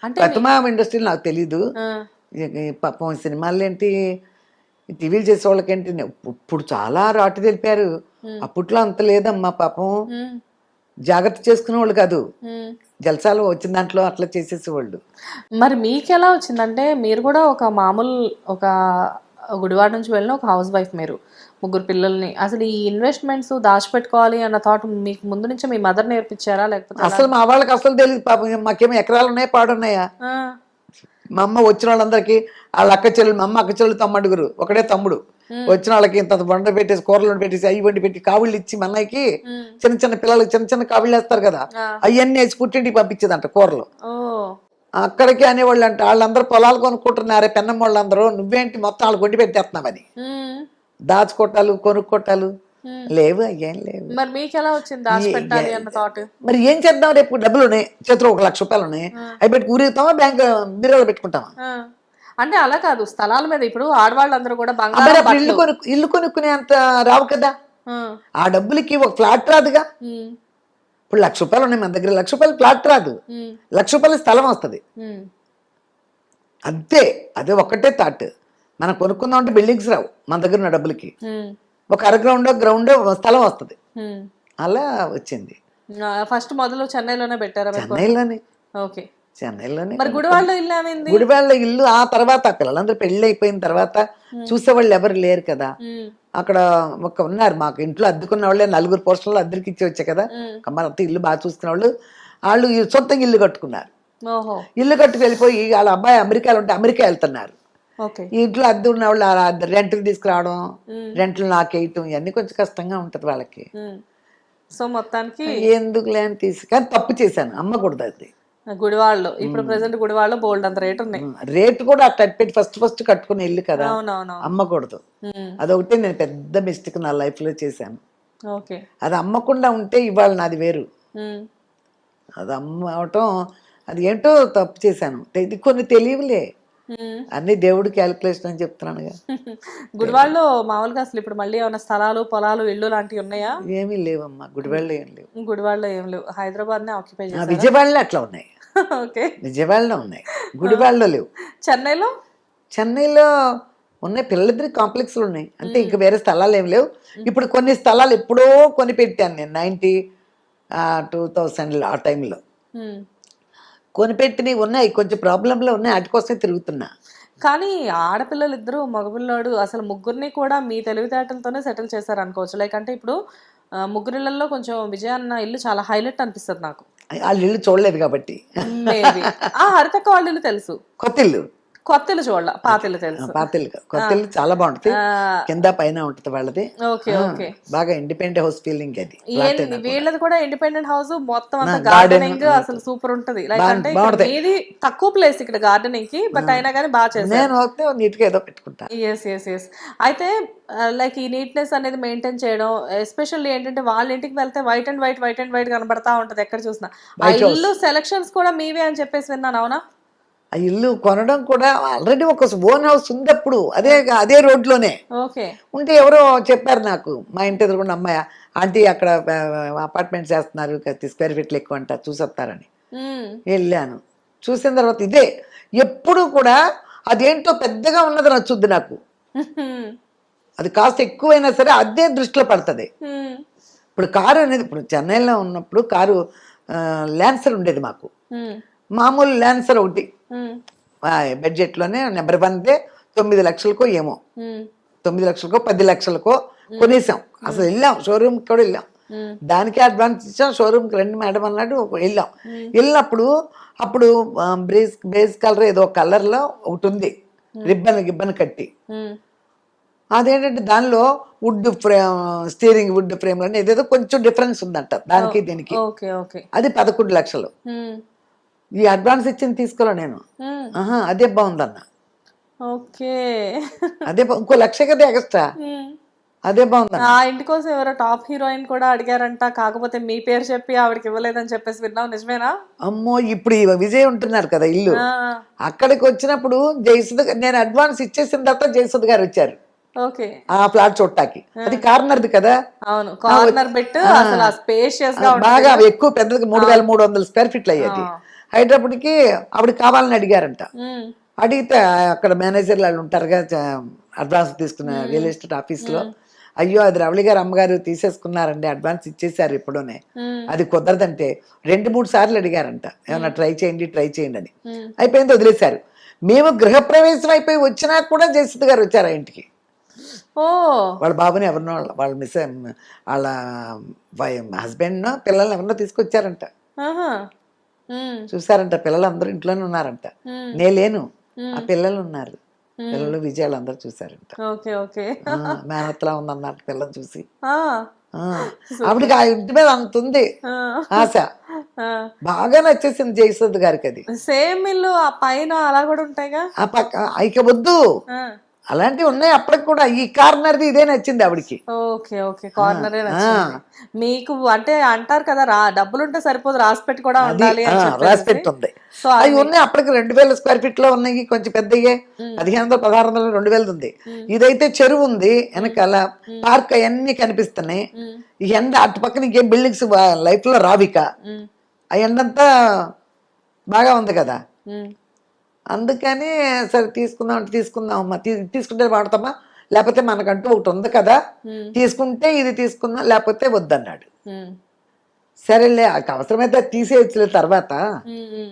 అంటే ప్రతిమా ఇండస్ట్రీలో నాకు తెలీదు. ఆ, పాపం సినిమాలు ఏంటి, టీవీలు చేసే వాళ్ళకేంటి, ఇప్పుడు చాలా రాటు తెలిపారు. అప్పట్లో అంత లేదమ్మా పాపం. ఉమ్, జాగ్రత్త చేసుకునే వాళ్ళు కాదు, ఉమ్. జలసాలు వచ్చిన దాంట్లో అట్లా చేసేసేవాళ్ళు. మరి మీకు ఎలా వచ్చిందంటే మీరు కూడా ఒక మామూలు ఒక గుడివాడ నుంచి వెళ్ళిన ఒక హౌస్ వైఫ్, మీరు ముగ్గురు పిల్లల్ని, అసలు ఈ ఇన్వెస్ట్మెంట్స్ దాచిపెట్టుకోవాలి అన్న థాట్ మీకు ముందు నుంచే మీ మదర్ నేర్పించారా లేకపోతే ఎలా? అసలు మా వాళ్ళకి అసలు తెలియదు పాపం. మాకేమో ఎకరాలు ఉన్నాయి, పాడున్నాయా. ఆ, మా అమ్మ వచ్చిన వాళ్ళందరికీ వాళ్ళ అక్క చెల్లెలు, మా అమ్మ అక్క చెల్లెలు తమ్ముడుగురు, ఒకడే తమ్ముడు. వచ్చిన వాళ్ళకి ఇంత వంట పెట్టేసి, కూరలు పెట్టేసి, అవి వండి పెట్టి కావిళ్ళు ఇచ్చి, మా అన్నయ్యకి చిన్న చిన్న పిల్లలకి చిన్న చిన్న కావిళ్ళు వేస్తారు కదా, ఆ. అవన్నీ వేసి పుట్టింటికి పంపించేదంట కూరలు. ఓ, అక్కడికి అనేవాళ్ళు అంట, వాళ్ళందరూ పొలాలు కొనుక్కుంటున్నారే పెన్నమ్మ వాళ్ళందరూ, నువ్వేంటి మొత్తం వాళ్ళు వండి పెట్టేస్తున్నావని. ఉమ్, దాచుకోటాలు కొనుక్కోటాలు లేవు, అయ్యేం లేవు. మరి మీకు ఎలా వచ్చింది దాచిపెట్టాలి అన్న థాట్? మరి ఏం చేద్దాం, రేపు డబ్బులు ఉన్నాయి చేతిలో, 1,00,000 రూపాయలు ఉన్నాయి, అవి పెట్టి ఊరిగుతామా, బ్యాంక్ బీరోలో పెట్టుకుంటామా? అంటే అలా కాదు, స్థలాల మీద ఇప్పుడు ఆడవాళ్ళందరూ కూడా మరి బంగారం అప్పుడు ఇల్లు కొనుక్కునే అంత రావు కదా, ఆ, ఆ డబ్బులకి ఒక ఫ్లాట్ రాదుగా. ఉమ్, ఇప్పుడు 1,00,000 రూపాయలు ఉన్నాయి మన దగ్గర, 1,00,000 రూపాయలు ఫ్లాట్ రాదు, ఉమ్, 1,00,000 రూపాయల స్థలం వస్తుంది ఉమ్, అంతే. అదే ఒక్కటే థాట్. మనం కొనుక్కుందాం అంటే బిల్డింగ్స్ రావు మన దగ్గర ఉన్న డబ్బులకి, ఉమ్, ఒక గ్రౌండ్ స్థలం వస్తుంది. ఉమ్. అలా వచ్చింది. ఫస్ట్ మొదలు చెన్నైలోనే పెట్టారా మీరు? చెన్నైలోనే, ఓకే. చెన్నైలోనే. మరి గుడివాడలో ఇల్లు ఏమైంది? గుడివాళ్ళ ఇల్లు ఆ తర్వాత పిల్లలందరూ పెళ్ళి అయిపోయిన తర్వాత చూసేవాళ్ళు ఎవరు లేరు కదా. ఉమ్, అక్కడ ఉన్నారు మాకు ఇంట్లో అద్దెకున్న వాళ్ళే, 4 పోర్షన్లు అద్దెకి ఇచ్చి వచ్చా కదా. కమ్మరంతా ఇల్లు బాగా చూసుకునే వాళ్ళు, వాళ్ళు సొంతంగా ఇల్లు కట్టుకున్నారు. ఓహో, ఇల్లు కట్టుకు వెళ్ళిపోయి వాళ్ళ అబ్బాయి అమెరికాలో ఉంటే అమెరికా వెళ్తున్నారు. ఓకే. ఈ ఇంట్లో అద్దె ఉన్న వాళ్ళు రెంట్లు తీసుకురావడం, రెంట్లు నాకేయటం, ఇవన్నీ కొంచెం కష్టంగా ఉంటుంది వాళ్ళకి. సో మొత్తానికి ఎందుకు లేని కానీ తప్పు చేశాను, అమ్మకూడదు అది. గుడివాడలో ఇప్పుడు ప్రెసెంట్ గుడివాడలో బోల్డ్ అంత రేట్ ఉన్నాయి. రేటు కూడా అట్లా పెట్టి ఫస్ట్ కట్టుకునే ఇల్లు కదా, అవునవును. అమ్మకూడదు. అదొకటి నేను పెద్ద మిస్టేక్ నా లైఫ్ లో చేశాను. ఓకే. అది అమ్మకుండా ఉంటే ఇవాళ నాది వేరు. ఉమ్, అది అవటం, అది ఏంటో తప్పు చేశాను. ఇది కొన్ని తెలియలే, ఉమ్. అన్ని దేవుడు క్యాలిక్యులేషన్ అని చెప్తున్నానుగా. గుడివాడలో మామూలుగా అసలు ఇప్పుడు మళ్ళీ ఏమైనా స్థలాలు పొలాలు ఇల్లు లాంటివి ఉన్నాయా? ఏమీ లేవమ్మా, గుడివాడలో ఏం లేవు. గుడివాడలో ఏం లేవు, హైదరాబాద్ నే ఆక్యుపై చేశారు. విజయవాడలో అట్లా ఉన్నాయి, ఓకే. విజయవాడలో ఉన్నాయి, గుడివాడలో లేవు. చెన్నైలో? చెన్నైలో ఉన్నాయి, పిల్లలిద్దరి కాంప్లెక్స్లు ఉన్నాయి అంటే, ఇంకా వేరే స్థలాలు ఏం లేవు. ఇప్పుడు కొన్ని స్థలాలు ఎప్పుడో కొని పెట్టాను నేను, 2000 ఆ టైంలో ఉమ్. కొనిపెట్టినవి ఉన్నాయి, కొంచెం ప్రాబ్లంలో ఉన్నాయి, వాటి కోసమే తిరుగుతున్నా. కానీ ఆడపిల్లలు ఇద్దరు మగపిల్లాడు అసలు ముగ్గురిని కూడా మీ తెలివితేటలతోనే సెటిల్ చేశారు అనుకోవచ్చు. లైక్ అంటే ఇప్పుడు ముగ్గురిళ్ళల్లో కొంచెం విజయ అన్న ఇల్లు చాలా హైలైట్ అనిపిస్తుంది నాకు. వాళ్ళు ఇల్లు చూడలేదు కాబట్టి. మేబీ హరితక్క వాళ్ళ ఇల్లు తెలుసు, కొత్త ఇల్లు, కొత్త ఇల్లు చూడాల, పాత ఇల్లు తెలుసు. కొత్త ఇల్లు చాలా బాగుంటుంది, కింద పైన ఉంటుంది వాళ్ళది. Okay, okay. బాగా ఇండిపెండెంట్ హౌస్ ఫీలింగ్ అది. వీళ్ళది కూడా ఇండిపెండెంట్ హౌస్, మొత్తం అంతా గార్డెనింగ్ అసలు సూపర్ ఉంటది. లైక్ అంటే ఇది తక్కువ ప్లేస్ ఇక్కడ గార్డెనింగ్ కి, బట్ అయినా కానీ బాగా చేస్తారు. నేను నీట్ గా ఏదో పెట్టుకుంటా. ఎస్. అయితే లైక్ ఈ నీట్నెస్ అనేది మెయింటైన్ చేయడం, ఎస్పెషల్లీ ఏంటంటే వాళ్ళ ఇంటికి వెళ్తే వైట్ అండ్ వైట్ కనబడతా ఉంటది ఎక్కడ చూసినా. ఆ ఇల్లు సెలక్షన్స్ కూడా మీవే అని చెప్పేసి విన్నాను, అవునా? ఆ ఇల్లు కొనడం కూడా ఆల్రెడీ ఒక ఓన్ హౌస్ ఉంది అప్పుడు, అదే రోడ్లోనే ఓకే. ఉంటే ఎవరో చెప్పారు నాకు, మా ఇంటి ఎదురుకుండా అమ్మాయి, ఆంటీ అక్కడ అపార్ట్మెంట్స్ వేస్తున్నారు, స్క్వేర్ ఫీట్లు ఎక్కువ అంట, చూసొస్తారని వెళ్ళాను. చూసిన తర్వాత ఇదే ఎప్పుడు కూడా అదేంటో పెద్దగా ఉన్నది నచ్చుద్ది నాకు. అది కాస్త ఎక్కువైనా సరే అదే దృష్టిలో పడుతుంది. ఇప్పుడు కారు అనేది, ఇప్పుడు చెన్నైలో ఉన్నప్పుడు కారు ల్యాన్సర్ ఉండేది మాకు, మామూలు ల్యాన్సర్ ఒకటి బడ్జెట్లోనే నెంబర్ 1 9 లక్షలకో ఏమో, 9 లక్షలకో 10 లక్షలకో కొనేసాం. అసలు వెళ్ళాం షోరూమ్కి కూడా వెళ్ళాం, దానికే అడ్వాన్స్ ఇచ్చాం. షోరూమ్కి రండి మేడం అన్నాడు, వెళ్ళాం. వెళ్ళినప్పుడు అప్పుడు బేస్ కలర్ ఏదో కలర్లో ఒకటి ఉంది, గిబ్బన్ కట్టి. అదేంటంటే దానిలో స్టీరింగ్ వుడ్ ఫ్రేమ్ అని ఏదేదో కొంచెం డిఫరెన్స్ ఉందంట దానికి దీనికి. అది 11 లక్షలు. ఈ అడ్వాన్స్ ఇచ్చింది తీసుకోలే నేను, అదే బాగుందన్న. అదే ఇంకో 1,00,000 కదా ఎక్స్ట్రా, అదే బాగుంది. ఆ ఇంటి కోసం ఎవరో టాప్ హీరోయిన్ కూడా అడిగారంట, కాకపోతే మీ పేరు చెప్పి ఆవిడకి ఇవ్వలేదని చెప్పేసి విన్నావు, నిజమేనా? అమ్మో, ఇప్పుడు ఈ విజయ్ ఉంటున్నారు కదా ఇల్లు, అక్కడికి వచ్చినప్పుడు జయసుధ, నేను అడ్వాన్స్ ఇచ్చేసిన తర్వాత జయసుధ గారు వచ్చారు ఆ ఫ్లాట్ చూడటానికి. అది కార్నర్ది కదా, అవును, కార్నర్ బెట్, అసలు స్పేషియస్ గా బాగా ఎక్కువ పెద్దది, 3,300 స్క్వేర్ ఫీట్లు అయ్యేది. అయ్యేటప్పటికి ఆవిడకి కావాలని అడిగారంట. ఉమ్, అడిగితే అక్కడ మేనేజర్లు వాళ్ళు ఉంటారుగా, అడ్వాన్స్ తీసుకున్న రియల్ ఎస్టేట్ ఆఫీస్లో, అయ్యో అది రవళి గారు అమ్మగారు తీసేసుకున్నారండి, అడ్వాన్స్ ఇచ్చేసారు ఎప్పుడోనే, అది కుదరదంటే 2-3 సార్లు అడిగారంట, ఏమన్నా ట్రై చేయండి అని. అయిపోయింది, వదిలేశారు. మేము గృహప్రవేశం అయిపోయి వచ్చినా కూడా జయసుధ గారు వచ్చారు ఆ ఇంటికి. ఓ వాళ్ళ బాబుని ఎవరినో వాళ్ళ వాళ్ళ హస్బెండ్ పిల్లల్ని ఎవరినో తీసుకొచ్చారంట. ఆహా, ఉమ్, చూసారంట, పిల్లలు అందరూ ఇంట్లోనే ఉన్నారంట. నేను లేను, ఆ పిల్లలు ఉన్నారు, పిల్లలు విజయాలు అందరూ చూసారంట. Okay okay. మేనత్తలా ఉందన్నారు పిల్లలు చూసి. ఆ, ఆవిడకి ఆ ఇంటి మీద అంత ఉంది ఆశ, బాగా నచ్చేసింది జయసుధ గారికి అది. సేమ్ ఇల్లు ఆ పైన అలా కూడా ఉంటాయిగా. ఆ పక్క ఇక వద్దు, అలాంటివి ఉన్నాయి అప్పటికి కూడా. ఈ కార్నర్ది ఇదే నచ్చింది ఆవిడకి. ఓకే ఓకే, కార్నరే నచ్చింది మీకు. అంటే అంటారు కదా, డబ్బులుంటే సరిపోదు, రాసి పెట్టి కూడా ఉండాలి అని చెప్పేసి. రాసి పెట్టుంది. అవి ఉన్నాయి అప్పటికి 2000 స్క్వేర్ ఫీట్ లో ఉన్నాయి, కొంచెం పెద్దయ్యే, 1500 1600 2000 ఉంది. ఇదైతే చెరువు ఉంది వెనకాల, పార్క్ అవన్నీ కనిపిస్తున్నాయి. ఈ ఎండ అటు పక్కన ఇంకేం బిల్డింగ్స్ లైఫ్ లో రావిక, ఆ ఎండంతా బాగా ఉంది కదా, అందుకని సరే తీసుకుందాం అమ్మా, తీసుకుంటే వాడతామా, లేకపోతే మనకంటూ ఒకటి ఉంది కదా, తీసుకుంటే ఇది తీసుకుందాం, లేకపోతే వద్దన్నాడు. సరేలే, అవసరమైతే తీసేయచ్చులే తర్వాత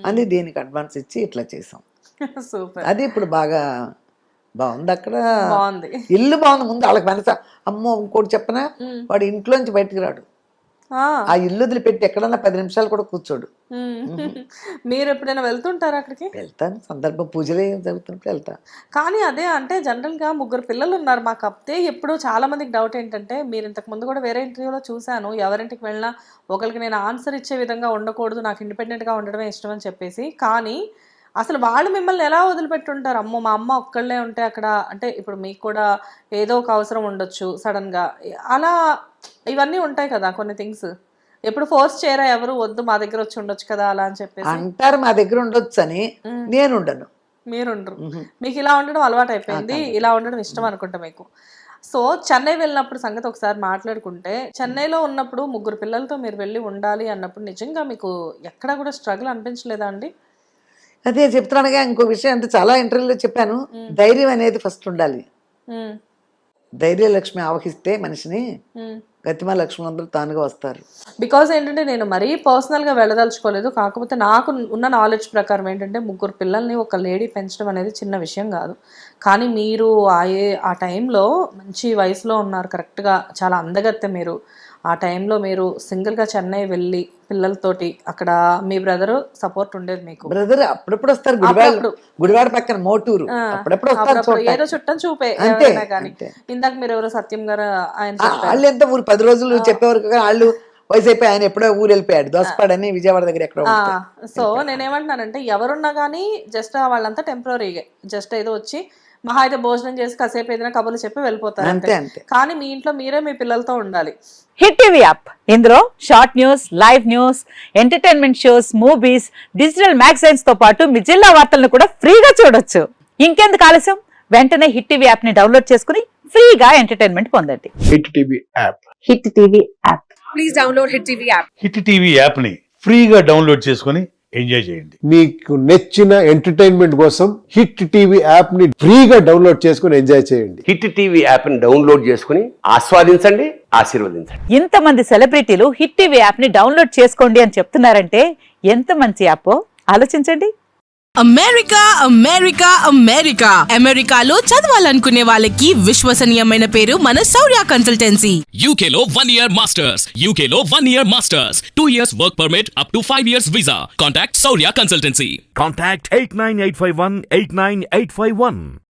అని దీనికి అడ్వాన్స్ ఇచ్చి ఇట్లా చేసాం. సూపర్. అది ఇప్పుడు బాగా బాగుంది. అక్కడ బాగుంది, ఇల్లు బాగుంది. ముందు వాళ్ళకి మనస, అమ్మో ఇంకోటి చెప్పనా, వాడు ఇంట్లోంచి బయటకు రాడు, ఆ ఇల్లు వదిలిపెట్టి ఎక్కడన్నా 10 నిమిషాలు కూడా కూర్చోడు. మీరు ఎప్పుడైనా వెళ్తుంటారా అక్కడికి? వెళ్తాను, సందర్భం పూజలు జరుగుతుంటే వెళ్తా. కానీ అదే అంటే జనరల్గా 3 పిల్లలు ఉన్నారు మాకు. అప్పుడే ఎప్పుడు చాలా మందికి డౌట్ ఏంటంటే, మీరు ఇంతకు ముందు కూడా వేరే ఇంటర్వ్యూలో చూశాను, ఎవరింటికి వెళ్ళినా ఒకరికి నేను ఆన్సర్ ఇచ్చే విధంగా ఉండకూడదు, నాకు ఇండిపెండెంట్గా ఉండడమే ఇష్టం అని చెప్పేసి. కానీ అసలు వాళ్ళు మిమ్మల్ని ఎలా వదిలిపెట్టుంటారు? అమ్మో మా అమ్మ ఒక్కళ్ళే ఉంటే అక్కడ, అంటే ఇప్పుడు మీకు కూడా ఏదో ఒక అవసరం ఉండొచ్చు సడన్గా, అలా ఇవన్నీ ఉంటాయి కదా కొన్ని థింగ్స్. ఎప్పుడు ఫోర్స్ చేయరా ఎవరు, వద్దు మా దగ్గర వచ్చి ఉండొచ్చు కదా అలా అని చెప్పేసి? అంటారు మా దగ్గర ఉండొచ్చు అని, నేను ఉండను. మీరుండరు, మీకు ఇలా ఉండడం అలవాటు అయిపోయింది, ఇలా ఉండడం ఇష్టం అనుకుంటా మీకు. సో చెన్నై వెళ్ళినప్పుడు సంగతి ఒకసారి మాట్లాడుకుంటే, చెన్నైలో ఉన్నప్పుడు 3 పిల్లలతో మీరు వెళ్ళి ఉండాలి అన్నప్పుడు నిజంగా మీకు ఎక్కడా కూడా స్ట్రగుల్ అనిపించలేదా అండి? అదే చెప్తున్నానుగా, ఇంకో విషయం అంటే చాలా ఇంటర్వ్యూలో చెప్పాను, ధైర్యం అనేది ఫస్ట్ ఉండాలి. ధైర్య లక్ష్మి ఆవహిస్తే మనిషిని, గతిమా లక్ష్మి అందరూ తానుగా వస్తారు. బికాజ్ ఏంటంటే నేను మరీ పర్సనల్గా వెళ్ళదలుచుకోలేదు, కాకపోతే నాకు ఉన్న నాలెడ్జ్ ప్రకారం ఏంటంటే 3 పిల్లల్ని ఒక లేడీ పెంచడం అనేది చిన్న విషయం కాదు. కానీ మీరు ఆ టైంలో మంచి వయసులో ఉన్నారు, కరెక్ట్గా చాలా అందగత్తె మీరు. ఆ టైంలో మీరు సింగిల్గా చెన్నై వెళ్ళి పిల్లలతోటి, అక్కడ మీ బ్రదర్ సపోర్ట్ ఉండేది మీకు? బ్రదర్ అప్పుడప్పుడు వస్తారు, గుడివాడ పక్కన మోటూరు, అప్పుడప్పుడు వస్తారు, ఏదో చుట్టం చూపే. కానీ ఇందాక మీరు ఎవరో సత్యం గారు, ఆయన వాళ్ళు ఎంత ఊరు 10 రోజులు చెప్పేవారు, వాళ్ళు వయసు అయిపోయి ఆయన ఎప్పుడో ఊరు వెళ్ళిపోయాడు, దోసపాడని విజయవాడ దగ్గర ఎక్కడో. సో నేనేమంటున్నానంటే, ఎవరున్నా కానీ జస్ట్ వాళ్ళంతా టెంపరీగా, జస్ట్ ఏదో వచ్చి మహా అయితే భోజనం చేసి కాసేపు ఏదైనా కబుర్లు చెప్పి వెళ్ళిపోతారు అంతే. కానీ మీ ఇంట్లో మీరే మీ పిల్లలతో ఉండాలి. హిట్ టీవీ యాప్, ఇందులో short news, live news, entertainment shows, movies, digital magazines తో పాటు మీ జిల్లా వార్తలను కూడా ఫ్రీగా చూడొచ్చు. ఇంకెందుకు ఆలస్యం, వెంటనే హిట్ టీవీ యాప్ ని డౌన్లోడ్ చేసుకుని ఫ్రీగా ఎంటర్టైన్మెంట్ పొందండి. Hit TV app, hit TV app, please download hit TV app. Hit TV app ని ఫ్రీగా డౌన్లోడ్ చేసుకుని ఎంజాయ్ చేయండి. మీకు నచ్చిన ఎంటర్టైన్మెంట్ కోసం హిట్ టీవీ యాప్ ని ఫ్రీగా డౌన్లోడ్ చేసుకుని ఎంజాయ్ చేయండి. హిట్ టీవీ యాప్ ని డౌన్లోడ్ చేసుకుని ఆస్వాదించండి, ఆశీర్వదించండి. ఇంతమంది సెలబ్రిటీలు హిట్ టీవీ యాప్ ని డౌన్లోడ్ చేసుకోండి అని చెప్తున్నారంటే ఎంత మంచి యాప్ ఆలోచించండి. అమెరికా అమెరికా అమెరికా అమెరికాలో చదవాలనుకునే వాళ్ళకి విశ్వసనీయమైన పేరు మన శౌర్య కన్సల్టెన్సీ. UK లో 1 year masters, UK లో 1 year masters, 2 years work permit up to 5 years visa. Contact Saurya Consultancy. Contact 89851 89851.